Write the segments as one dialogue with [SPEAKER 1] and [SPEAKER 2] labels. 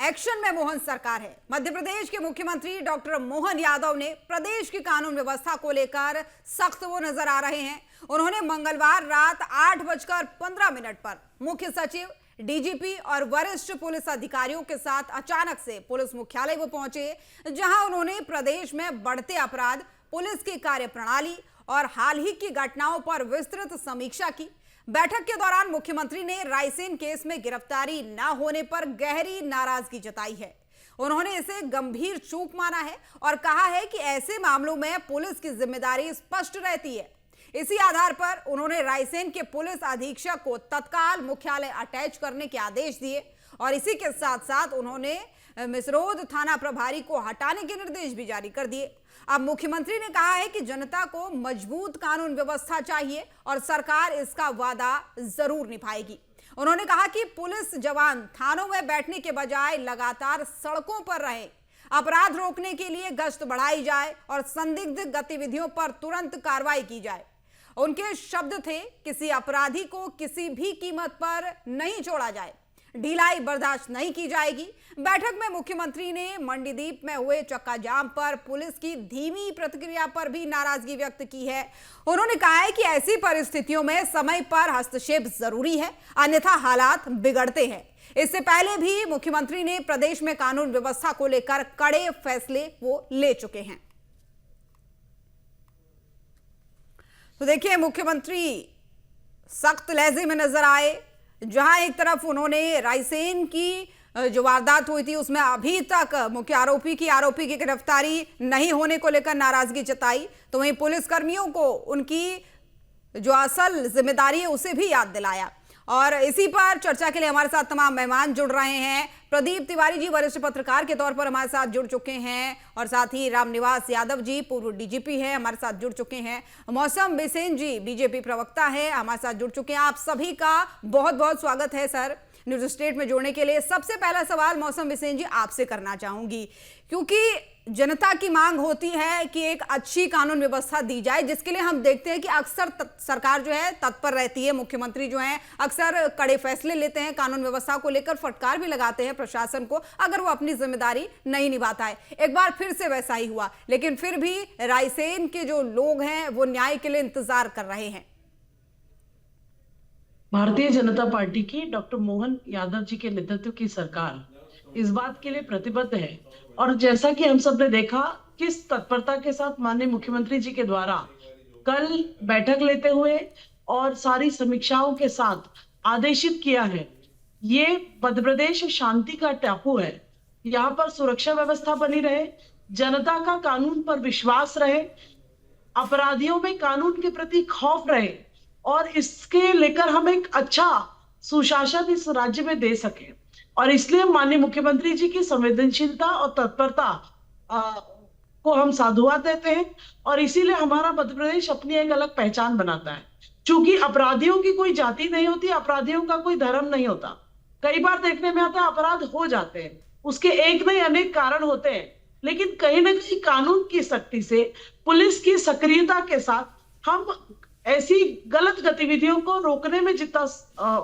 [SPEAKER 1] Action में मोहन सरकार है। मध्य प्रदेश के मुख्यमंत्री डॉक्टर मोहन यादव ने प्रदेश की कानून व्यवस्था को लेकर सख्त वो नजर आ रहे हैं। उन्होंने मंगलवार रात 8:15 पर मुख्य सचिव, डीजीपी और वरिष्ठ पुलिस अधिकारियों के साथ अचानक से पुलिस मुख्यालय वो पहुंचे, जहां उन्होंने प्रदेश में बढ़ते अपराध, पुलिस की कार्यप्रणाली और हाल ही की घटनाओं पर विस्तृत समीक्षा की। बैठक के दौरान मुख्यमंत्री ने रायसेन केस में गिरफ्तारी न होने पर गहरी नाराजगी जताई है। उन्होंने इसे गंभीर चूक माना है और कहा है कि ऐसे मामलों में पुलिस की जिम्मेदारी स्पष्ट रहती है। इसी आधार पर उन्होंने रायसेन के पुलिस अधीक्षक को तत्काल मुख्यालय अटैच करने के आदेश दिए और इसी के साथ साथ उन्होंने मिसरोद थाना प्रभारी को हटाने के निर्देश भी जारी कर दिए। अब मुख्यमंत्री ने कहा है कि जनता को मजबूत कानून व्यवस्था चाहिए और सरकार इसका वादा जरूर निभाएगी। उन्होंने कहा कि पुलिस जवान थानों में बैठने के बजाय लगातार सड़कों पर रहें, अपराध रोकने के लिए गश्त बढ़ाई जाए और संदिग्ध गतिविधियों पर तुरंत कार्रवाई की जाए। उनके शब्द थे, किसी अपराधी को किसी भी कीमत पर नहीं छोड़ा जाए, ढिलाई बर्दाश्त नहीं की जाएगी। बैठक में मुख्यमंत्री ने मंडीदीप में हुए चक्का जाम पर पुलिस की धीमी प्रतिक्रिया पर भी नाराजगी व्यक्त की है। उन्होंने कहा है कि ऐसी परिस्थितियों में समय पर हस्तक्षेप जरूरी है, अन्यथा हालात बिगड़ते हैं। इससे पहले भी मुख्यमंत्री ने प्रदेश में कानून व्यवस्था को लेकर कड़े फैसले वो ले चुके हैं। तो देखिए, मुख्यमंत्री सख्त लहजे में नजर आए, जहां एक तरफ उन्होंने रायसेन की जो वारदात हुई थी उसमें अभी तक मुख्य आरोपी की गिरफ्तारी नहीं होने को लेकर नाराजगी जताई, तो वहीं पुलिसकर्मियों को उनकी जो असल जिम्मेदारी है उसे भी याद दिलाया। और इसी पर चर्चा के लिए हमारे साथ तमाम मेहमान जुड़ रहे हैं। प्रदीप तिवारी जी वरिष्ठ पत्रकार के तौर पर हमारे साथ जुड़ चुके हैं और साथ ही रामनिवास यादव जी पूर्व डीजीपी हैं, हमारे साथ जुड़ चुके हैं। मौसम बिसेन जी बीजेपी प्रवक्ता है, हमारे साथ जुड़ चुके हैं। आप सभी का बहुत बहुत स्वागत है सर न्यूज स्टेट में जुड़ने के लिए। सबसे पहला सवाल मौसम बिसेन जी आपसे करना चाहूंगी, क्योंकि जनता की मांग होती है कि एक अच्छी कानून व्यवस्था दी जाए, जिसके लिए हम देखते हैं कि अक्सर सरकार जो है तत्पर रहती है। मुख्यमंत्री जो है अक्सर कड़े फैसले लेते हैं, कानून व्यवस्था को लेकर फटकार भी लगाते हैं प्रशासन को अगर वो अपनी जिम्मेदारी नहीं निभाता है। एक बार फिर से वैसा ही हुआ, लेकिन फिर भी रायसेन के जो लोग हैं वो न्याय के लिए इंतजार कर रहे हैं।
[SPEAKER 2] भारतीय जनता पार्टी की डॉक्टर मोहन यादव जी के नेतृत्व की सरकार इस बात के लिए प्रतिबद्ध है और जैसा कि हम सब ने देखा किस तत्परता के साथ माननीय मुख्यमंत्री जी के द्वारा कल बैठक लेते हुए और सारी समीक्षाओं के साथ आदेशित किया है। ये मध्य प्रदेश शांति का टापू है, यहाँ पर सुरक्षा व्यवस्था बनी रहे, जनता का कानून पर विश्वास रहे, अपराधियों में कानून के प्रति खौफ रहे और इसके लेकर हम एक अच्छा सुशासन इस राज्य में दे सके। और इसलिए माननीय मुख्यमंत्री जी की संवेदनशीलता और तत्परता को हम साधुवाद देते हैं और इसीलिए हमारा मध्य प्रदेश अपनी एक अलग पहचान बनाता है। क्योंकि अपराधियों की कोई जाति नहीं होती, अपराधियों का कोई धर्म नहीं होता। कई बार देखने में आता है अपराध हो जाते हैं, उसके एक नहीं अनेक कारण होते हैं, लेकिन कहीं ना कहीं कानून की सख्ती से, पुलिस की सक्रियता के साथ हम ऐसी गलत गतिविधियों को रोकने में जितना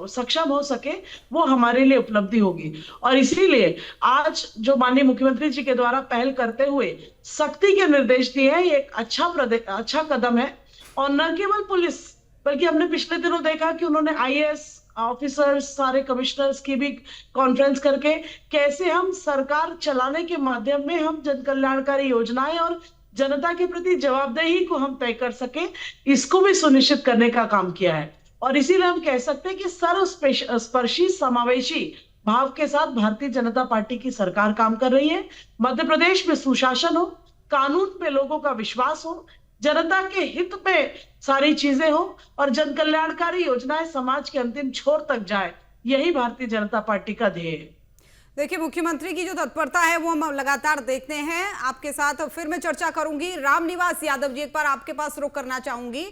[SPEAKER 2] सक्षम हो सके वो हमारे लिए उपलब्धि होगी। और इसीलिए आज जो माननीय मुख्यमंत्री जी के द्वारा पहल करते हुए सख्ती के निर्देश दिए हैं, ये एक अच्छा कदम है। और न केवल पुलिस, बल्कि हमने पिछले दिनों देखा कि उन्होंने आईएएस ऑफिसर्स, सारे कमिश्नर्स की भी कॉन्फ्रेंस करके कैसे हम सरकार चलाने के माध्यम में हम जन कल्याणकारी योजनाएं और जनता के प्रति जवाबदेही को हम तय कर सके, इसको भी सुनिश्चित करने का काम किया है। और इसीलिए हम कह सकते हैं कि सर्वस्पर्शी समावेशी भाव के साथ भारतीय जनता पार्टी की सरकार काम कर रही है। मध्य प्रदेश में सुशासन हो, कानून पे लोगों का विश्वास हो, जनता के हित में सारी चीजें हो और जन कल्याणकारी योजनाएं समाज के अंतिम छोर तक जाए, यही भारतीय जनता पार्टी का ध्येय है।
[SPEAKER 1] देखिए, मुख्यमंत्री की जो तत्परता है वो हम लगातार देखते हैं। आपके साथ फिर मैं चर्चा करूंगी। रामनिवास यादव जी, एक बार आपके पास रुक करना चाहूंगी।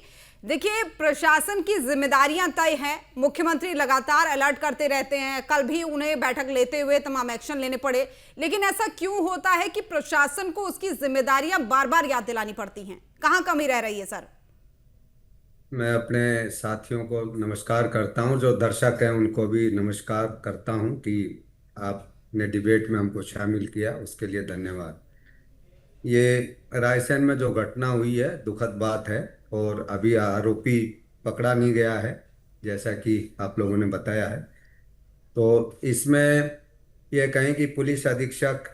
[SPEAKER 1] देखिए, प्रशासन की जिम्मेदारियां तय हैं, मुख्यमंत्री लगातार अलर्ट करते रहते हैं, कल भी उन्हें बैठक लेते हुए तमाम एक्शन लेने पड़े, लेकिन ऐसा क्यों होता है कि प्रशासन को उसकी जिम्मेदारियां बार बार याद दिलानी पड़ती हैं? कहां कमी रह रही है सर?
[SPEAKER 3] मैं अपने साथियों को नमस्कार करता हूं, जो दर्शक हैं उनको भी नमस्कार करता हूं कि आप ने डिबेट में हमको शामिल किया, उसके लिए धन्यवाद। ये रायसेन में जो घटना हुई है दुखद बात है, और अभी आरोपी पकड़ा नहीं गया है जैसा कि आप लोगों ने बताया है। तो इसमें ये कहें कि पुलिस अधीक्षक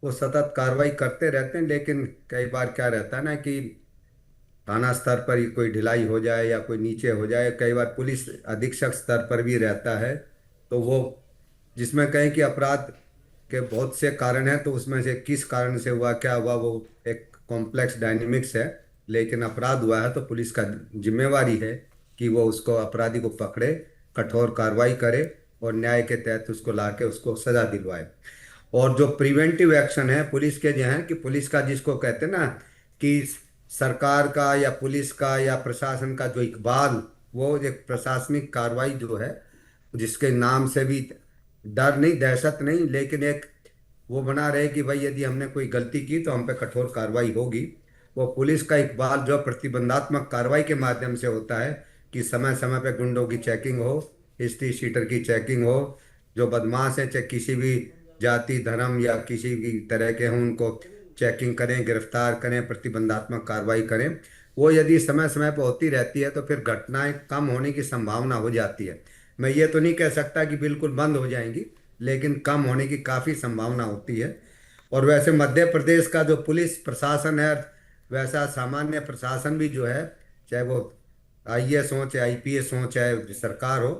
[SPEAKER 3] वो सतत कार्रवाई करते रहते हैं, लेकिन कई बार क्या रहता है ना कि थाना स्तर पर ही कोई ढिलाई हो जाए या कोई नीचे हो जाए, कई बार पुलिस अधीक्षक स्तर पर भी रहता है। तो वो जिसमें कहें कि अपराध के बहुत से कारण हैं, तो उसमें से किस कारण से हुआ, क्या हुआ, वो एक कॉम्प्लेक्स डायनेमिक्स है। लेकिन अपराध हुआ है तो पुलिस का जिम्मेवारी है कि वो उसको अपराधी को पकड़े, कठोर कार्रवाई करे और न्याय के तहत उसको ला के उसको सजा दिलवाए। और जो प्रिवेंटिव एक्शन है पुलिस के जो हैं, कि पुलिस का जिसको कहते हैं ना कि सरकार का या पुलिस का या प्रशासन का जो इकबाल, वो एक प्रशासनिक कार्रवाई जो है जिसके नाम से भी डर नहीं, दहशत नहीं, लेकिन एक वो बना रहे कि भाई यदि हमने कोई गलती की तो हम पे कठोर कार्रवाई होगी। वो पुलिस का इकबाल जो प्रतिबंधात्मक कार्रवाई के माध्यम से होता है कि समय समय पे गुंडों की चेकिंग हो, हिस्ट्री शीटर की चेकिंग हो, जो बदमाश हैं चाहे किसी भी जाति धर्म या किसी भी तरह के हों उनको चेकिंग करें, गिरफ्तार करें, प्रतिबंधात्मक कार्रवाई करें। वो यदि समय समय पर होती रहती है तो फिर घटनाएं कम होने की संभावना हो जाती है। मैं ये तो नहीं कह सकता कि बिल्कुल बंद हो जाएंगी, लेकिन कम होने की काफ़ी संभावना होती है। और वैसे मध्य प्रदेश का जो पुलिस प्रशासन है, वैसा सामान्य प्रशासन भी जो है, चाहे वो आईएएस हो, चाहे आईपीएस हो, चाहे सरकार हो,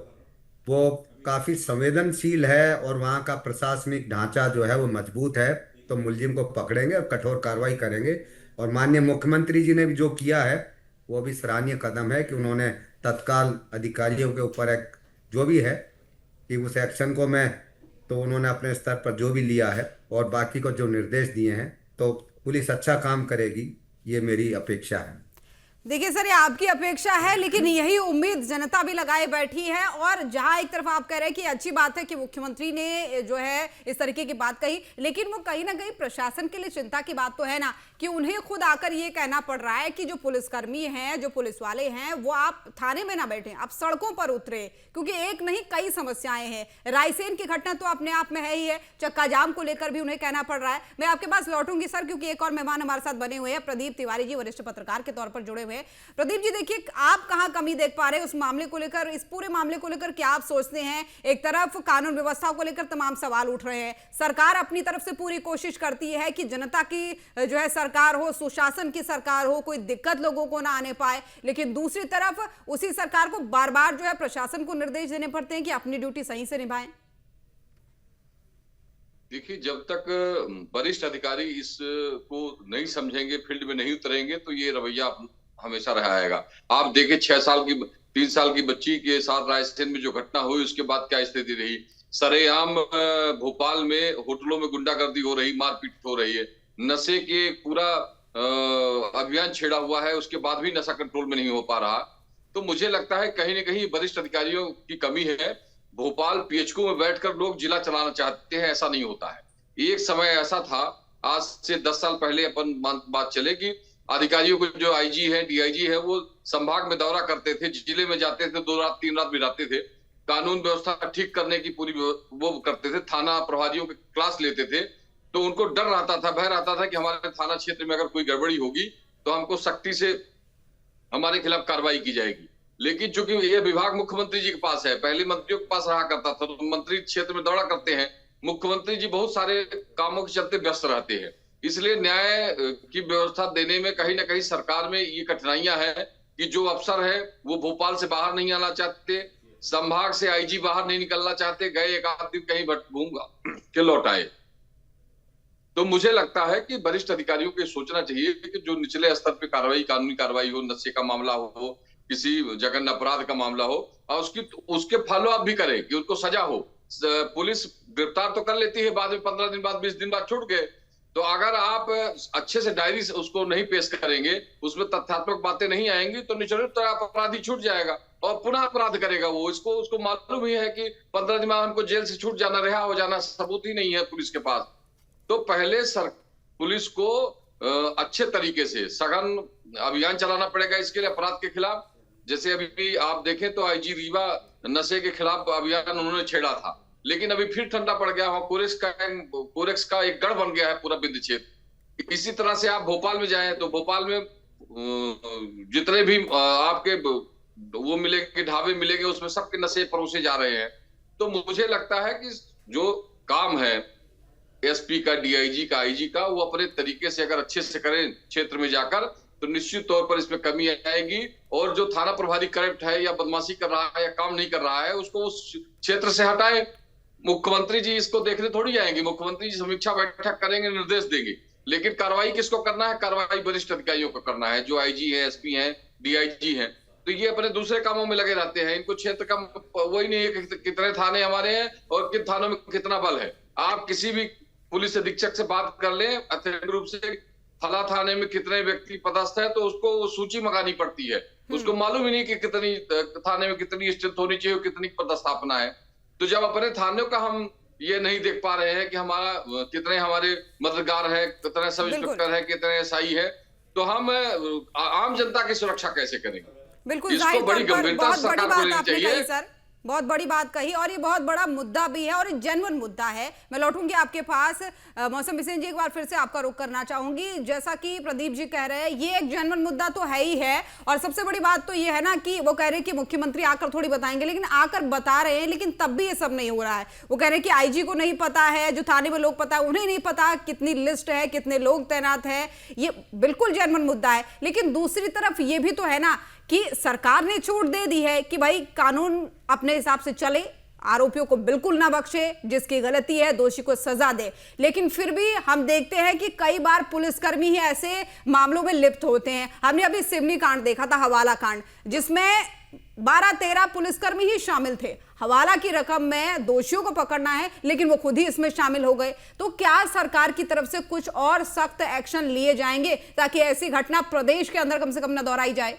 [SPEAKER 3] वो काफ़ी संवेदनशील है और वहाँ का प्रशासनिक ढांचा जो है वो मजबूत है। तो मुलजिम को पकड़ेंगे और कठोर कार्रवाई करेंगे। और माननीय मुख्यमंत्री जी ने भी जो किया है वो भी सराहनीय कदम है कि उन्होंने तत्काल अधिकारियों के ऊपर एक जो भी है कि उस एक्शन को मैं तो उन्होंने अपने स्तर पर जो भी लिया है और बाकी को जो निर्देश दिए हैं, तो पुलिस अच्छा काम करेगी, ये मेरी अपेक्षा है।
[SPEAKER 1] देखिए सर, ये आपकी अपेक्षा है, लेकिन यही उम्मीद जनता भी लगाए बैठी है। और जहां एक तरफ आप कह रहे हैं कि अच्छी बात है कि मुख्यमंत्री ने जो है इस तरीके की बात कही, लेकिन वो कहीं ना कहीं प्रशासन के लिए चिंता की बात तो है ना कि उन्हें खुद आकर ये कहना पड़ रहा है कि जो पुलिसकर्मी हैं, जो पुलिस वाले हैं, वो आप थाने में ना बैठे, आप सड़कों पर उतरे, क्योंकि एक नहीं कई समस्याएं हैं। रायसेन की घटना तो अपने आप में है ही है, चक्का जाम को लेकर भी उन्हें कहना पड़ रहा है। मैं आपके पास लौटूंगी सर, क्योंकि एक और मेहमान हमारे साथ बने हुए हैं, प्रदीप तिवारी जी, वरिष्ठ पत्रकार के तौर पर जुड़े हुए हैं। प्रदीप जी, देखिए आप कहां कमी देख पा रहे हैं उस मामले को लेकर, इस पूरे मामले को लेकर क्या आप सोचते हैं? एक तरफ कानून व्यवस्था को लेकर तमाम सवाल उठ रहे हैं, सरकार अपनी तरफ से पूरी कोशिश करती है कि जनता की जो है सरकार हो, सुशासन की सरकार हो, कोई दिक्कत लोगों को ना आने पाए, लेकिन दूसरी तरफ उसी सरकार को बार बार जो है प्रशासन को निर्देश देने पड़ते हैं कि अपनी ड्यूटी सही से निभाएं।
[SPEAKER 4] देखिए, जब तक वरिष्ठ अधिकारी इसको नहीं समझेंगे, फील्ड में नहीं उतरेंगे, तो ये रवैया हमेशा रहा। आप देखें 3 साल की बच्ची के साथ रायसेन में जो घटना हुई, उसके बाद क्या स्थिति रही। सरेआम भोपाल में होटलों में गुंडागर्दी हो रही, मारपीट हो रही है, नशे के पूरा अभियान छेड़ा हुआ है, उसके बाद भी नशा कंट्रोल में नहीं हो पा रहा। तो मुझे लगता है कहीं ना कहीं वरिष्ठ अधिकारियों की कमी है। भोपाल पीएचक्यू में बैठकर लोग जिला चलाना चाहते हैं, ऐसा नहीं होता है। एक समय ऐसा था, आज से 10 साल पहले अपन बात चले कि अधिकारियों को जो आईजी है, डीआईजी है, वो संभाग में दौरा करते थे, जिले में जाते थे, 2 रात 3 रात बिताते थे, कानून व्यवस्था ठीक करने की पूरी वो करते थे, थाना प्रभारियों के क्लास लेते थे। तो उनको डर रहता था, भय रहता था कि हमारे थाना क्षेत्र में अगर कोई गड़बड़ी होगी तो हमको सख्ती से हमारे खिलाफ कार्रवाई की जाएगी। लेकिन चूंकि ये विभाग मुख्यमंत्री जी के पास है, पहले मंत्रियों के पास रहा करता था, तो मंत्री क्षेत्र में दौड़ा करते हैं, मुख्यमंत्री जी बहुत सारे कामों के चलते व्यस्त रहते हैं, इसलिए न्याय की व्यवस्था देने में कहीं ना कहीं सरकार में ये कठिनाइयां हैं कि जो अफसर है वो भोपाल से बाहर नहीं आना चाहते, संभाग से आईजी बाहर नहीं निकलना चाहते, गए एक आध दिन कहीं घूम के लौट आए। तो मुझे लगता है कि वरिष्ठ अधिकारियों को सोचना चाहिए कि जो निचले स्तर पे कार्रवाई, कानूनी कार्रवाई हो, नशे का मामला हो, किसी जघन्य अपराध का मामला हो, और उसके फॉलो अप भी करें कि उनको सजा हो। पुलिस गिरफ्तार तो कर लेती है, बाद में 15 दिन बाद 20 दिन बाद छूट गए, तो अगर आप अच्छे से डायरी से उसको नहीं पेश करेंगे, उसमें तथ्यात्मक बातें नहीं आएंगी, तो निश्चित तौर पर अपराधी छूट जाएगा और पुनः अपराध करेगा। वो उसको मालूम ही है कि 15 दिन बाद हमको जेल से छूट जाना, रिहा हो जाना, सबूत ही नहीं है पुलिस के पास। तो पहले पुलिस को अच्छे तरीके से सघन अभियान चलाना पड़ेगा इसके लिए, अपराध के खिलाफ। जैसे अभी भी आप देखें तो आईजी रीवा नशे के खिलाफ अभियान उन्होंने छेड़ा था, लेकिन अभी फिर ठंडा पड़ गया, वहां कोरेक्स का एक गढ़ बन गया है पूरा विंध्य क्षेत्र। इसी तरह से आप भोपाल में जाएं तो भोपाल में जितने भी आपके वो मिलेंगे, ढाबे मिलेंगे, उसमें सबके नशे परोसे जा रहे हैं। तो मुझे लगता है कि जो काम है एसपी का, डीआईजी का, आईजी का, वो अपने तरीके से अगर अच्छे से करें क्षेत्र में जाकर, तो निश्चित तौर पर इसमें कमी आएगी। और जो थाना प्रभारी करप्ट है या बदमाशी कर रहा है या काम नहीं कर रहा है, उसको उस क्षेत्र से हटाए। मुख्यमंत्री जी इसको देखने थोड़ी आएंगे, मुख्यमंत्री जी समीक्षा बैठक करेंगे, निर्देश देंगे, लेकिन कार्रवाई किसको करना है? कार्रवाई वरिष्ठ अधिकारियों को करना है, जो आईजी है, एसपी है, डीआईजी है। तो ये अपने दूसरे कामों में लगे रहते हैं, इनको क्षेत्र का वही नहीं है कि कितने थाने हमारे हैं और किन थानों में कितना बल है। आप किसी भी पुलिस अधीक्षक से बात कर लें अत्यंत रूप से, फला थाने में कितने व्यक्ति पदस्थ है, तो उसको सूची मंगानी पड़ती है। उसको मालूम ही नहीं कि कितनी थाने में कितनी स्ट्रेंथ होनी चाहिए, कितनी पदस्थापना है। तो जब अपने थानों का हम ये नहीं देख पा रहे हैं कि हमारा कितने हमारे मददगार है, कितने सब इंस्पेक्टर है, कितने एसआई है, तो हम आम जनता की सुरक्षा कैसे करेंगे?
[SPEAKER 1] बिल्कुल,
[SPEAKER 4] इसको बड़ी गंभीरता से सरकार को लेनी चाहिए।
[SPEAKER 1] सर बहुत बड़ी बात कही, और ये बहुत बड़ा मुद्दा भी है और जेन्युइन मुद्दा है। मैं लौटूंगी आपके पास। मौसम बिसेन जी, एक बार फिर से आपका रुख करना चाहूंगी। जैसा कि प्रदीप जी कह रहे हैं, ये एक जेन्युइन मुद्दा तो है ही है, और सबसे बड़ी बात तो ये है ना कि वो कह रहे हैं कि मुख्यमंत्री आकर थोड़ी बताएंगे, लेकिन आकर बता रहे हैं, लेकिन तब भी ये सब नहीं हो रहा है। वो कह रहे हैं कि आईजी को नहीं पता है, जो थाने में लोग पता है उन्हें नहीं पता कितनी लिस्ट है, कितने लोग तैनात है। ये बिल्कुल जेन्युइन मुद्दा है, लेकिन दूसरी तरफ ये भी तो है ना कि सरकार ने छूट दे दी है कि भाई कानून अपने हिसाब से चले, आरोपियों को बिल्कुल ना बख्शे, जिसकी गलती है दोषी को सजा दे। लेकिन फिर भी हम देखते हैं कि कई बार पुलिसकर्मी ही ऐसे मामलों में लिप्त होते हैं। हमने अभी सिवनी कांड देखा था, हवाला कांड, जिसमें 12-13 पुलिसकर्मी ही शामिल थे। हवाला की रकम में दोषियों को पकड़ना है, लेकिन वो खुद ही इसमें शामिल हो गए। तो क्या सरकार की तरफ से कुछ और सख्त एक्शन लिए जाएंगे ताकि ऐसी घटना प्रदेश के अंदर कम से कम न दोहराई जाए?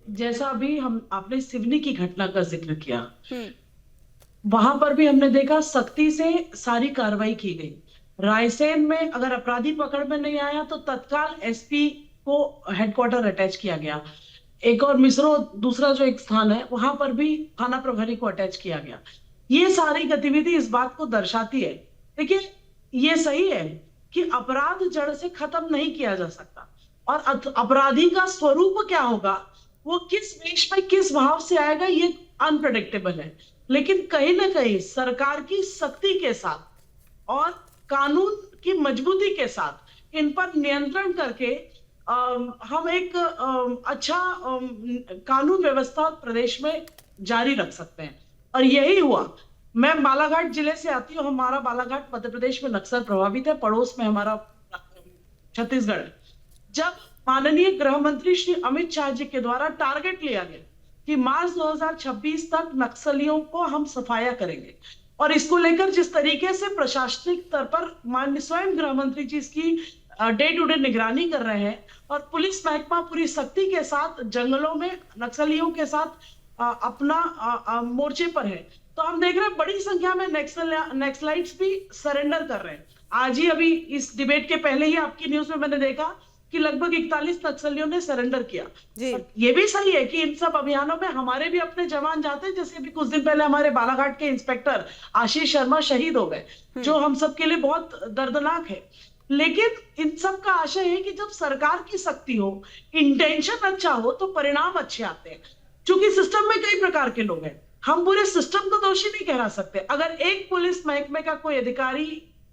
[SPEAKER 2] जैसा अभी आपने सिवनी की घटना का जिक्र किया, वहां पर भी हमने देखा सख्ती से सारी कार्रवाई की गई। रायसेन में अगर अपराधी पकड़ में नहीं आया तो तत्काल एसपी को हेडक्वार्टर अटैच किया गया। एक और मिसरो, दूसरा जो एक स्थान है, वहां पर भी थाना प्रभारी को अटैच किया गया। ये सारी गतिविधि इस बात को दर्शाती है। देखिए, ये सही है कि अपराध जड़ से खत्म नहीं किया जा सकता, और अपराधी का स्वरूप क्या होगा, वो किस वेश में किस भाव से आएगा, ये अनप्रेडिक्टेबल है। लेकिन कहीं ना कहीं सरकार की सख्ती के साथ और कानून की मजबूती के साथ इन पर नियंत्रण करके हम एक अच्छा कानून व्यवस्था प्रदेश में जारी रख सकते हैं, और यही हुआ। मैं बालाघाट जिले से आती हूँ। हमारा बालाघाट मध्य प्रदेश में नक्सल प्रभावित है, पड़ोस में हमारा छत्तीसगढ़। जब माननीय गृह मंत्री श्री अमित शाह जी के द्वारा टारगेट लिया गया कि मार्च 2026 तक नक्सलियों को हम सफाया करेंगे, और इसको लेकर जिस तरीके से प्रशासनिक स्तर पर माननीय स्वयं गृह मंत्री जी इसकी डे टू डे निगरानी कर रहे हैं, और पुलिस महकमा पूरी सख्ती के साथ जंगलों में नक्सलियों के साथ अपना मोर्चे पर है, तो हम देख रहे हैं बड़ी संख्या में नक्सलाइट्स भी सरेंडर कर रहे हैं। आज ही अभी इस डिबेट के पहले ही आपकी न्यूज में मैंने देखा कि लगभग 41 नक्सलियों ने सरेंडर किया। ये भी सही है कि इन सब अभियानों में हमारे भी अपने जवान जाते हैं। जैसे अभी कुछ दिन पहले हमारे बालाघाट के इंस्पेक्टर आशीष शर्मा शहीद हो गए, जो हम सब के लिए बहुत दर्दनाक है। लेकिन इन सब का आशय है कि जब सरकार की सख्ती हो, इंटेंशन अच्छा हो, तो परिणाम अच्छे आते हैं। क्योंकि सिस्टम में कई प्रकार के लोग हैं, हम पूरे सिस्टम को दोषी नहीं कहना सकते। अगर एक पुलिस महकमे का कोई अधिकारी,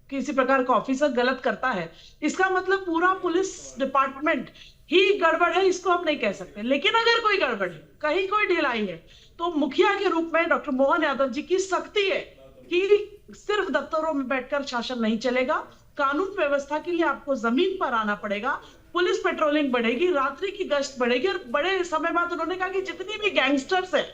[SPEAKER 2] किसी प्रकार का ऑफिसर गलत करता है, इसका मतलब पूरा पुलिस डिपार्टमेंट ही गड़बड़ है, इसको हम नहीं कह सकते। लेकिन अगर कोई गड़बड़ है, कहीं कोई ढिलाई है, तो मुखिया के रूप में डॉक्टर मोहन यादव जी की सख्ती है कि सिर्फ दफ्तरों में बैठकर शासन नहीं चलेगा। कानून व्यवस्था के लिए आपको जमीन पर आना पड़ेगा, पुलिस पेट्रोलिंग बढ़ेगी, रात्रि की गश्त बढ़ेगी, और बड़े समय बाद उन्होंने कहा कि जितनी भी गैंगस्टर्स है,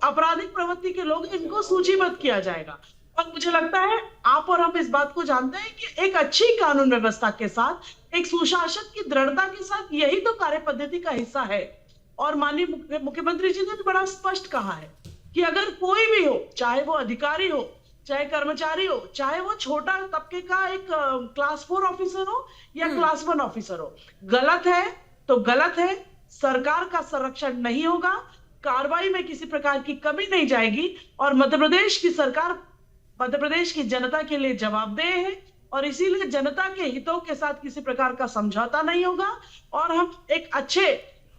[SPEAKER 2] आपराधिक प्रवृत्ति के लोग, इनको सूचीबद्ध किया जाएगा। और मुझे लगता है आप और हम इस बात को जानते हैं कि एक अच्छी कानून व्यवस्था के साथ, एक सुशासन की दृढ़ता के साथ, यही तो कार्य पद्धति का हिस्सा है। और माननीय मुख्यमंत्री जी ने भी बड़ा स्पष्ट कहा है कि अगर कोई भी हो, चाहे वो अधिकारी हो, चाहे कर्मचारी हो, चाहे वो छोटा तबके का एक क्लास 4 ऑफिसर हो या क्लास 1 ऑफिसर हो, गलत है तो गलत है, सरकार का संरक्षण नहीं होगा, कार्रवाई में किसी प्रकार की कमी नहीं जाएगी और मध्य प्रदेश की सरकार मध्य प्रदेश की जनता के लिए जवाबदेह है और इसीलिए जनता के हितों के साथ किसी प्रकार का समझौता नहीं होगा और हम एक अच्छे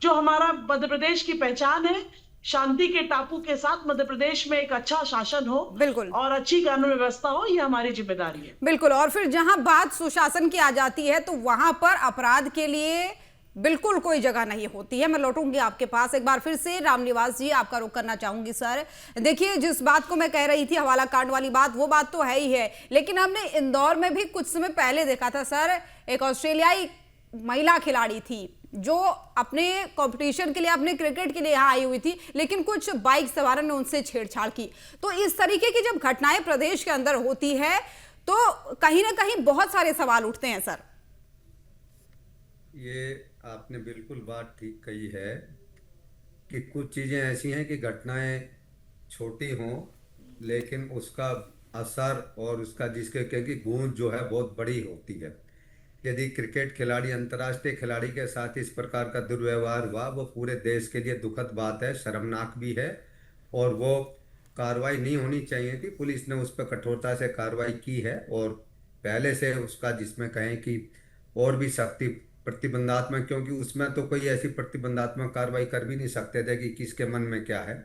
[SPEAKER 2] जो हमारा मध्य प्रदेश की पहचान है शांति के टापू के साथ मध्य प्रदेश में एक अच्छा शासन हो
[SPEAKER 1] बिल्कुल
[SPEAKER 2] और अच्छी कानून व्यवस्था हो, ये हमारी जिम्मेदारी है।
[SPEAKER 1] बिल्कुल। और फिर जहां बात सुशासन की आ जाती है तो वहां पर अपराध के लिए बिल्कुल कोई जगह नहीं होती है। मैं लौटूंगी आपके पास एक बार फिर से। रामनिवास जी, आपका रुख करना चाहूंगी सर। देखिए, जिस बात को मैं कह रही थी हवाला कांड वाली बात, वो बात तो है ही है, लेकिन हमने इंदौर में भी कुछ समय पहले देखा था सर, एक ऑस्ट्रेलियाई महिला खिलाड़ी थी जो अपने कंपटीशन के लिए, अपने क्रिकेट के लिए यहाँ आई हुई थी, लेकिन कुछ बाइक सवारों ने उनसे छेड़छाड़ की। तो इस तरीके की जब घटनाएं प्रदेश के अंदर होती है तो कहीं ना कहीं बहुत सारे सवाल उठते हैं सर।
[SPEAKER 3] ये आपने बिल्कुल बात ठीक कही है कि कुछ चीज़ें ऐसी हैं कि घटनाएं छोटी हों लेकिन उसका असर और उसका जिसके क्योंकि गूंज जो है बहुत बड़ी होती है। यदि क्रिकेट खिलाड़ी, अंतर्राष्ट्रीय खिलाड़ी के साथ इस प्रकार का दुर्व्यवहार हुआ, वो पूरे देश के लिए दुखद बात है, शर्मनाक भी है और वो कार्रवाई नहीं होनी चाहिए थी। पुलिस ने उस पर कठोरता से कार्रवाई की है और पहले से उसका जिसमें कहें कि और भी सख्ती प्रतिबंधात्मक, क्योंकि उसमें तो कोई ऐसी प्रतिबंधात्मक कार्रवाई कर भी नहीं सकते थे कि किसके मन में क्या है।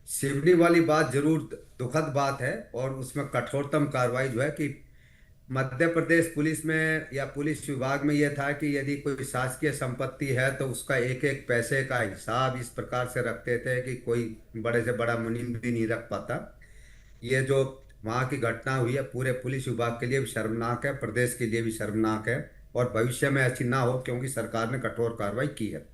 [SPEAKER 3] सिवनी वाली बात जरूर दुखद बात है और उसमें कठोरतम कार्रवाई जो है कि मध्य प्रदेश पुलिस में या पुलिस विभाग में यह था कि यदि कोई शासकीय संपत्ति है तो उसका एक एक पैसे का हिसाब इस प्रकार से रखते थे कि कोई बड़े से बड़ा मुनीम भी नहीं रख पाता। ये जो वहाँ की घटना हुई है पूरे पुलिस विभाग के लिए भी शर्मनाक है, प्रदेश के लिए भी शर्मनाक है और भविष्य में ऐसी ना हो क्योंकि सरकार ने कठोर कार्रवाई की है।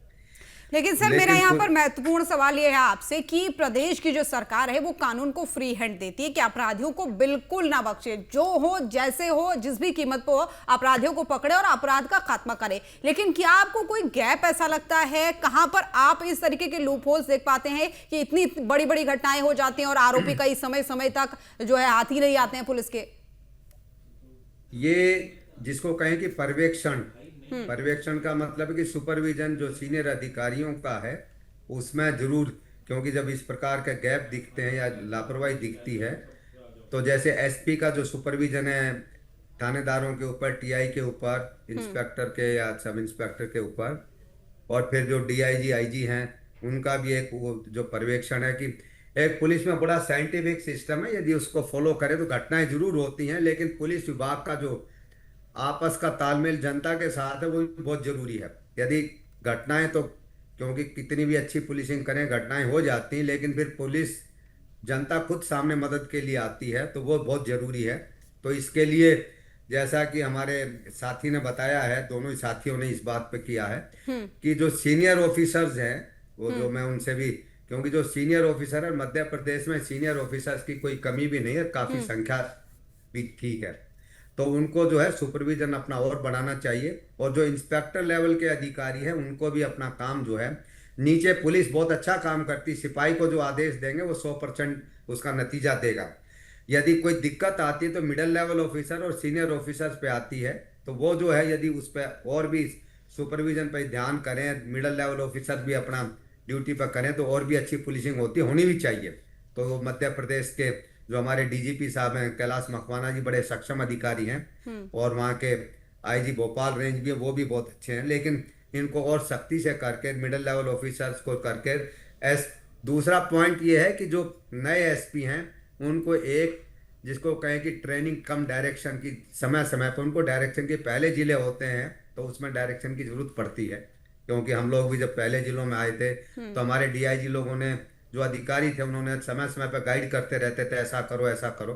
[SPEAKER 1] लेकिन सर, मेरा यहाँ पर महत्वपूर्ण सवाल यह है आपसे कि प्रदेश की जो सरकार है वो कानून को फ्री हैंड देती है कि अपराधियों को बिल्कुल ना बख्शे, जो हो जैसे हो जिस भी कीमत पर हो अपराधियों को पकड़े और अपराध का खात्मा करे। लेकिन क्या आपको कोई गैप ऐसा लगता है, कहां पर आप इस तरीके के लूप होल्स देख पाते हैं कि इतनी बड़ी बड़ी घटनाएं हो जाती हैं और आरोपी कई समय समय तक जो है हाथ ही नहीं आते हैं पुलिस के?
[SPEAKER 3] ये जिसको कहें कि पर्यवेक्षण का मतलब है कि सुपरविजन जो सीनियर अधिकारियों का है उसमें जरूर, क्योंकि जब इस प्रकार के गैप दिखते हैं या लापरवाही दिखती है तो जैसे एसपी का जो सुपरविजन है थानेदारों के ऊपर, टीआई के ऊपर, इंस्पेक्टर के या सब इंस्पेक्टर के ऊपर, और फिर जो डीआईजी आईजी हैं उनका भी एक वो जो पर्यवेक्षण है कि एक पुलिस में बड़ा साइंटिफिक सिस्टम है, यदि उसको फॉलो करें तो घटनाएं जरूर होती हैं लेकिन पुलिस विभाग का जो आपस का तालमेल जनता के साथ है वो बहुत जरूरी है। यदि घटनाएं तो क्योंकि कितनी भी अच्छी पुलिसिंग करें घटनाएं हो जाती हैं लेकिन फिर पुलिस जनता खुद सामने मदद के लिए आती है तो वो बहुत जरूरी है। तो इसके लिए जैसा कि हमारे साथी ने बताया है, दोनों ही साथियों ने इस बात पे किया है कि जो सीनियर ऑफिसर्स हैं वो जो मैं उनसे भी, क्योंकि जो सीनियर ऑफिसर है मध्य प्रदेश में सीनियर ऑफिसर्स की कोई कमी भी नहीं है, काफी संख्या भी ठीक है, तो उनको जो है सुपरविजन अपना और बढ़ाना चाहिए। और जो इंस्पेक्टर लेवल के अधिकारी हैं उनको भी अपना काम जो है, नीचे पुलिस बहुत अच्छा काम करती, सिपाही को जो आदेश देंगे वो 100% उसका नतीजा देगा। यदि कोई दिक्कत आती है तो मिडिल लेवल ऑफिसर और सीनियर ऑफिसर्स पे आती है, तो वो जो है यदि उस पर और भी सुपरविजन पर ध्यान करें, मिडिल लेवल ऑफिसर भी अपना ड्यूटी पर करें तो और भी अच्छी पुलिसिंग होनी भी चाहिए। तो मध्य प्रदेश के जो हमारे डीजीपी साहब हैं कैलाश मकवाना जी बड़े सक्षम अधिकारी हैं और वहाँ के आईजी भोपाल रेंज भी वो भी बहुत अच्छे हैं, लेकिन इनको और सख्ती से करके मिडिल लेवल ऑफिसर्स को करके दूसरा पॉइंट ये है कि जो नए एसपी हैं उनको एक जिसको कहें कि ट्रेनिंग कम डायरेक्शन की, समय समय पर उनको डायरेक्शन के पहले जिले होते हैं तो उसमें डायरेक्शन की जरूरत पड़ती है, क्योंकि हम लोग भी जब पहले जिलों में आए थे तो हमारे डीआईजी लोगों ने जो अधिकारी थे उन्होंने समय समय पर गाइड करते रहते थे ऐसा करो ऐसा करो।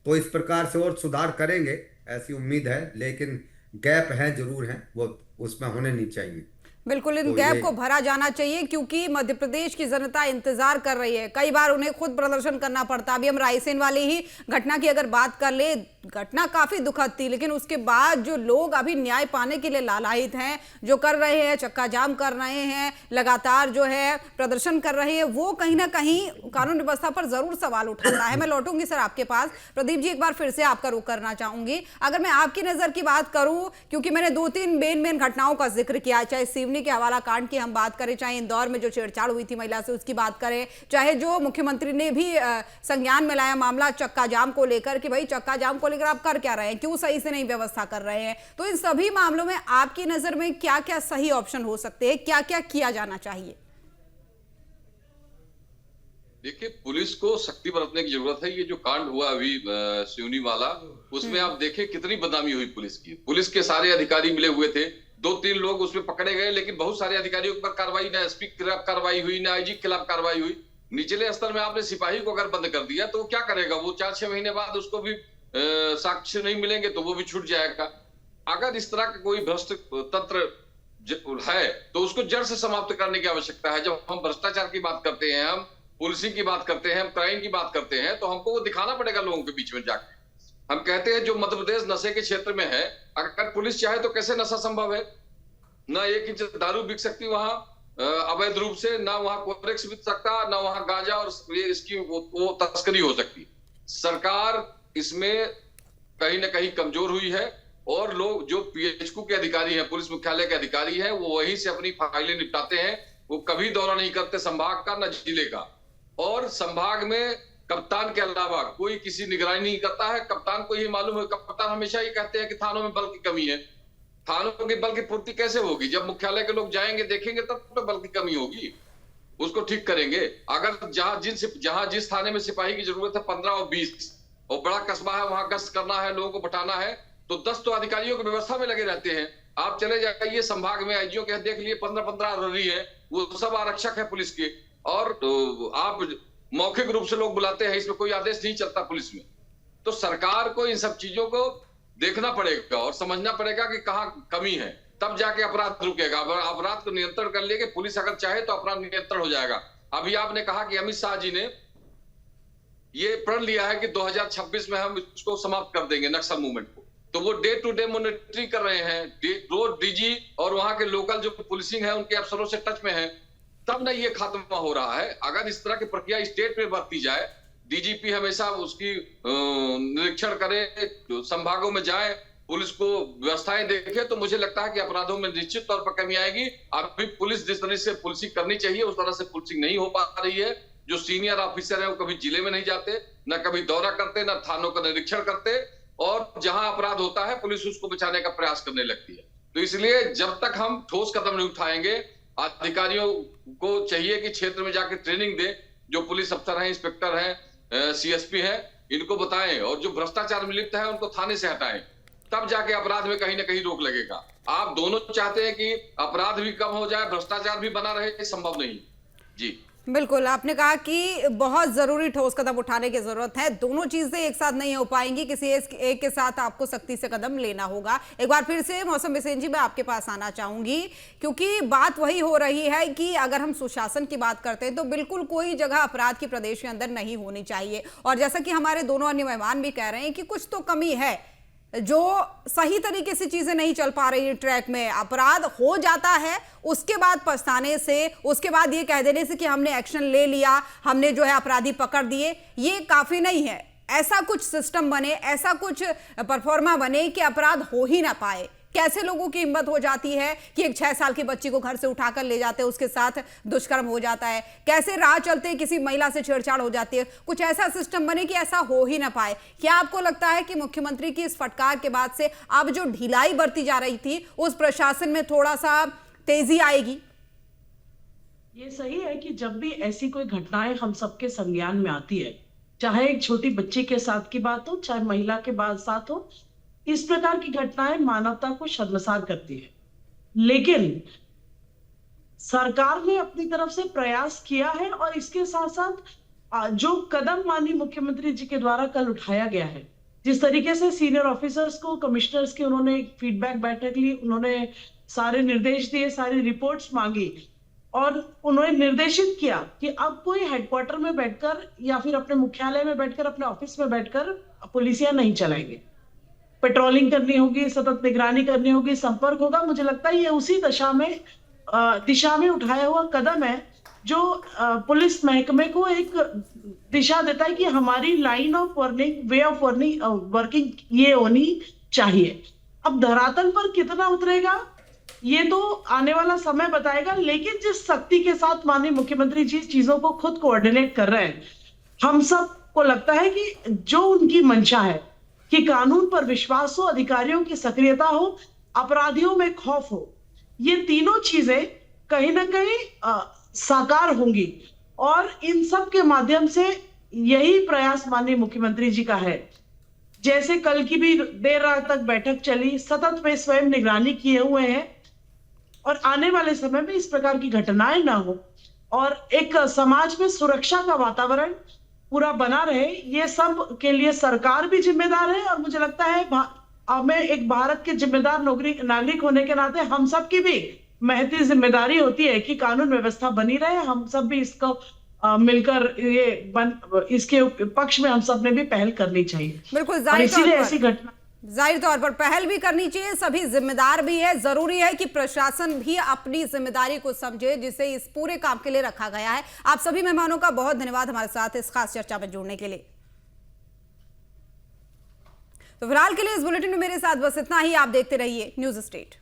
[SPEAKER 3] तो इस प्रकार से और सुधार करेंगे ऐसी उम्मीद है, लेकिन गैप है जरूर हैं, वो उसमें होने नहीं चाहिए।
[SPEAKER 1] बिल्कुल, इन गैप को भरा जाना चाहिए क्योंकि मध्य प्रदेश की जनता इंतजार कर रही है। कई बार उन्हें खुद प्रदर्शन करना पड़ता। अभी हम रायसेन वाली ही घटना की अगर बात कर ले, घटना काफी दुखद थी, लेकिन उसके बाद जो लोग अभी न्याय पाने के लिए लालायित हैं, जो कर रहे हैं, चक्का जाम कर रहे हैं, लगातार जो है प्रदर्शन कर रहे हैं, वो कहीं ना कहीं कानून व्यवस्था पर जरूर सवाल उठाता है। मैं लौटूंगी सर आपके पास। प्रदीप जी, एक बार फिर से आपका रुख करना चाहूंगी। अगर मैं आपकी नजर की बात करूं, क्योंकि मैंने 2-3 मेन घटनाओं का जिक्र किया, चाहे सिवनी के हवाला कांड की हम बात करें, चाहे इंदौर में जो छेड़छाड़ हुई थी महिला से उसकी बात करें, चाहे जो मुख्यमंत्री ने भी संज्ञान में लाया मामला चक्का जाम को लेकर कि भाई चक्का जाम को लेकर आप कर क्या रहे हैं, क्यों सही से नहीं व्यवस्था कर रहे हैं, तो इन सभी मामलों में आपकी नजर में क्या क्या सही ऑप्शन हो सकते हैं, क्या क्या किया जाना चाहिए?
[SPEAKER 4] देखिए, पुलिस को सख्ती बरतने की जरूरत है। ये जो कांड हुआ अभी सिवनी वाला, उसमें आप देखें कितनी बदनामी हुई पुलिस की। पुलिस के सारे अधिकारी मिले हुए थे, 2-3 लोग उसमें पकड़े गए, लेकिन बहुत सारे अधिकारियों पर कार्रवाई, ना एसपी के खिलाफ कार्रवाई हुई, ना आईजी के खिलाफ कार्रवाई हुई। निचले स्तर में आपने सिपाही को अगर बंद कर दिया तो क्या करेगा वो? 4-6 महीने बाद उसको भी साक्ष्य नहीं मिलेंगे तो वो भी छूट जाएगा। अगर इस तरह का कोई भ्रष्ट तंत्र है तो उसको जड़ से समाप्त करने की आवश्यकता है। जब हम भ्रष्टाचार की बात करते हैं, हम पुलिसिंग की बात करते हैं, हम क्राइम की बात करते हैं, तो हमको वो दिखाना पड़ेगा लोगों के बीच में जाके। हम कहते हैं जो मध्य प्रदेश नशे के क्षेत्र में है, अगर पुलिस चाहे तो कैसे नशा संभव है? ना 1 इंच दारू बिक सकती वहां अवैध रूप से, ना वहां कोरेक्स बिक सकता, ना वहां गांजा और इसकी वो तस्करी हो सकती। सरकार इसमें कहीं ना कहीं कमजोर हुई है, और लोग जो पीएचक्यू के अधिकारी हैं, पुलिस मुख्यालय के अधिकारी हैं, वो वहीं से अपनी फाइलें निपटाते हैं। वो कभी दौरा नहीं करते संभाग का, न जिले का। और संभाग में कप्तान के अलावा कोई किसी निगरानी नहीं करता है। कप्तान को ये मालूम है, कप्तान हमेशा ये कहते हैं कि थानों में बल की कमी है। थानों की बल की पूर्ति कैसे होगी? जब मुख्यालय के लोग जाएंगे, देखेंगे, तब तो बल की कमी होगी, उसको ठीक करेंगे। अगर जहां जिस थाने में सिपाही की जरूरत है 15 और 20, और बड़ा कस्बा है, वहां गश्त करना है, लोगों को बटाना है, तो 10 तो अधिकारियों की व्यवस्था में लगे रहते हैं। आप चले जाइए संभाग में, आईजीओ के देख लिए 15-15 रही है, वो सब आरक्षक है पुलिस के। और तो आप मौखिक रूप से लोग बुलाते हैं, इसमें कोई आदेश नहीं चलता पुलिस में। तो सरकार को इन सब चीजों को देखना पड़ेगा और समझना पड़ेगा कि कहाँ कमी है, तब जाके अपराध रुकेगा। अगर अपराध को नियंत्रण कर लेंगे पुलिस अगर चाहे तो अपराध नियंत्रण हो जाएगा। अभी आपने कहा कि अमित शाह जी ने ये प्रण लिया है कि 2026 में हम इसको समाप्त कर देंगे, नक्सल मूवमेंट को। तो वो डे टू डे मॉनिटरिंग कर रहे हैं, रोज डीजी और वहां के लोकल जो पुलिसिंग है उनके अफसरों से टच में है, तब ना ये खात्मा हो रहा है। अगर इस तरह की प्रक्रिया स्टेट में बरती जाए, डीजीपी हमेशा उसकी निरीक्षण करे, संभागों में जाए, पुलिस को व्यवस्थाएं देखे, तो मुझे लगता है कि अपराधों में निश्चित तौर पर कमी आएगी। अभी पुलिस जिस तरह से पुलिसिंग करनी चाहिए उस तरह से पुलिसिंग नहीं हो पा रही है। जो सीनियर ऑफिसर है वो कभी जिले में नहीं जाते, न कभी दौरा करते, न थानों का निरीक्षण करते, और जहां अपराध होता है पुलिस उसको बचाने का प्रयास करने लगती है। तो इसलिए जब तक हम ठोस कदम नहीं उठाएंगे, अधिकारियों को चाहिए कि क्षेत्र में जाकर ट्रेनिंग दे, जो पुलिस अफसर हैं, इंस्पेक्टर हैं, सीएसपी हैं, इनको बताएं, और जो भ्रष्टाचार में लिप्त है उनको थाने से हटाएं, तब जाके अपराध में कहीं ना कहीं रोक लगेगा। आप दोनों चाहते हैं कि अपराध भी कम हो जाए, भ्रष्टाचार भी बना रहे, संभव नहीं। जी
[SPEAKER 1] बिल्कुल, आपने कहा कि बहुत जरूरी ठोस कदम उठाने की जरूरत है। दोनों चीजें एक साथ नहीं हो पाएंगी, किसी एक के साथ आपको सख्ती से कदम लेना होगा। एक बार फिर से मौसम बिसेन जी, मैं आपके पास आना चाहूंगी, क्योंकि बात वही हो रही है कि अगर हम सुशासन की बात करते हैं तो बिल्कुल कोई जगह अपराध की प्रदेश के अंदर नहीं होनी चाहिए। और जैसा कि हमारे दोनों अन्य मेहमान भी कह रहे हैं कि कुछ तो कमी है, जो सही तरीके से चीजें नहीं चल पा रही ट्रैक में, अपराध हो जाता है, उसके बाद पछताने से, उसके बाद ये कह देने से कि हमने एक्शन ले लिया, हमने जो है अपराधी पकड़ दिए, ये काफी नहीं है। ऐसा कुछ सिस्टम बने, ऐसा कुछ परफॉर्मा बने कि अपराध हो ही ना पाए। कैसे लोगों की हिम्मत हो जाती है कि एक 6 साल की बच्ची को घर से उठाकर ले जाते हैं, उसके साथ दुष्कर्म हो जाता है, कैसे राह चलते किसी महिला से छेड़छाड़ हो जाती है। कुछ ऐसा सिस्टम बने कि ऐसा हो ही ना पाए। क्या आपको लगता है कि मुख्यमंत्री की इस फटकार के बाद से अब जो ढिलाई बरती जा रही थी उस प्रशासन में थोड़ा सा तेजी आएगी?
[SPEAKER 2] ये सही है कि जब भी ऐसी कोई घटनाएं हम सबके संज्ञान में आती है, चाहे एक छोटी बच्ची के साथ की बात हो, चाहे महिला के साथ हो, इस प्रकार की घटनाएं मानवता को शर्मसार करती है। लेकिन सरकार ने अपनी तरफ से प्रयास किया है, और इसके साथ साथ जो कदम माननीय मुख्यमंत्री जी के द्वारा कल उठाया गया है, जिस तरीके से सीनियर ऑफिसर्स को, कमिश्नर्स की उन्होंने फीडबैक बैठक ली, उन्होंने सारे निर्देश दिए, सारी रिपोर्ट्स मांगी, और उन्होंने निर्देशित किया कि अब कोई हेडक्वार्टर में बैठकर या फिर अपने मुख्यालय में बैठकर, अपने ऑफिस में बैठकर पुलिसिया नहीं चलाएंगे। पेट्रोलिंग करनी होगी, सतत निगरानी करनी होगी, संपर्क होगा। मुझे लगता है ये उसी दिशा में उठाया हुआ कदम है जो पुलिस महकमे को एक दिशा देता है कि हमारी line of burning, way of working ये होनी चाहिए। अब धरातल पर कितना उतरेगा ये तो आने वाला समय बताएगा, लेकिन जिस शक्ति के साथ माननीय मुख्यमंत्री जी चीजों को खुद कोऑर्डिनेट कर रहे हैं, हम सबको लगता है कि जो उनकी मंशा है कि कानून पर विश्वास हो, अधिकारियों की सक्रियता हो, अपराधियों में खौफ हो, ये तीनों चीजें कहीं ना कहीं साकार होंगी। और इन सब के माध्यम से यही प्रयास माननीय मुख्यमंत्री जी का है। जैसे कल की भी देर रात तक बैठक चली, सतत वे स्वयं निगरानी किए हुए हैं और आने वाले समय में इस प्रकार की घटनाएं ना हो और एक समाज में सुरक्षा का वातावरण पूरा बना रहे, ये सब के लिए सरकार भी जिम्मेदार है। और मुझे लगता है हमें एक भारत के जिम्मेदार नागरिक होने के नाते हम सब की भी महती जिम्मेदारी होती है कि कानून व्यवस्था बनी रहे। हम सब भी इसको मिलकर इसके पक्ष में हम सब ने भी पहल करनी चाहिए।
[SPEAKER 1] बिल्कुल,
[SPEAKER 2] इसीलिए ऐसी घटना
[SPEAKER 1] जाहिर तौर पर पहल भी करनी चाहिए, सभी जिम्मेदार भी है। जरूरी है कि प्रशासन भी अपनी जिम्मेदारी को समझे जिसे इस पूरे काम के लिए रखा गया है। आप सभी मेहमानों का बहुत धन्यवाद हमारे साथ इस खास चर्चा में जुड़ने के लिए। तो फिलहाल के लिए इस बुलेटिन में मेरे साथ बस इतना ही। आप देखते रहिए न्यूज़ स्टेट।